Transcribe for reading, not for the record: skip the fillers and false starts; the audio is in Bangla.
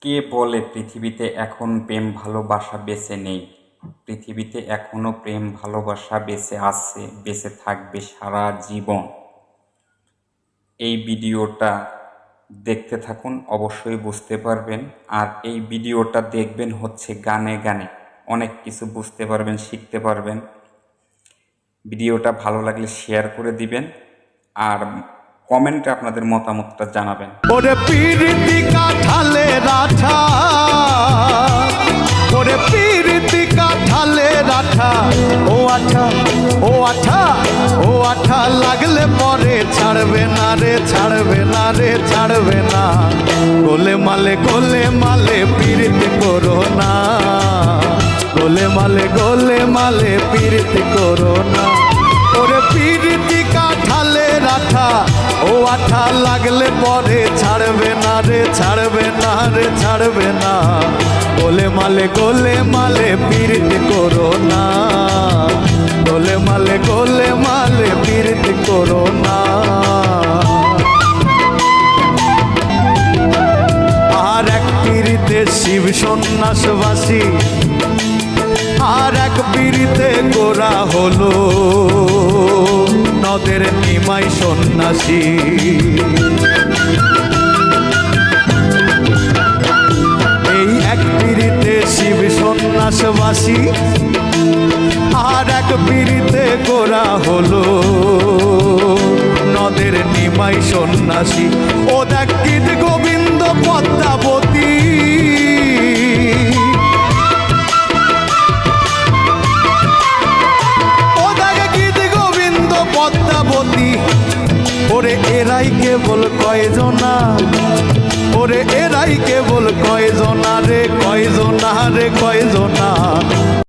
কে বলে পৃথিবীতে এখন প্রেম ভালোবাসা বেঁচে নেই? পৃথিবীতে এখনো প্রেম ভালোবাসা বেঁচে আছে, বেঁচে থাকবে সারা জীবন। এই ভিডিওটা দেখতে থাকুন, অবশ্যই বুঝতে পারবেন। আর এই ভিডিওটা দেখবেন হচ্ছে গানে গানে, অনেক কিছু বুঝতে পারবেন, শিখতে পারবেন। ভিডিওটা ভালো লাগলে শেয়ার করে দিবেন আর কমেন্টে আপনাদের মতামতটা জানাবেন। ওরে পিরিতি কাঠালে রাঠা, ওরে পিরিতি কাঠালে রাঠা, ও আঠা ও আঠা ও আঠা লাগলে পরে ছাড়বে না রে, ছাড়বে না রে, ছাড়বে না। গোলে মালে পিরিতি করো না, গোলে মালে পিরিতি করো না। ওরে পিরিতি কাঠালে রাঠা, ও আঠা লাগলে পরে ছাড়বে না রে, ছাড়বে না রে, ছাড়বে না। গোলে মালে পিরিতি করো না, গোলে মালে পিরিতি করো না। আর এক পিরিতে শিব সন্ন্যাসবাসী, আর এক পিরিতে গোরা হলো নদের নিমাই সন্ন্যাসী। এই এক পিরিতে শিব সন্ন্যাসবাসী, আর এক পিরিতে গোরা হলো নদের নিমাই সন্ন্যাসী। ও দেখ গীত গোবিন্দ পদ্মাবতী, পদ্মাবতী। ওরে এরাই কেবল কয়জনা, ওরে এরাই কেবল কয়জনা রে, কয়জনা রে, কয়জনা।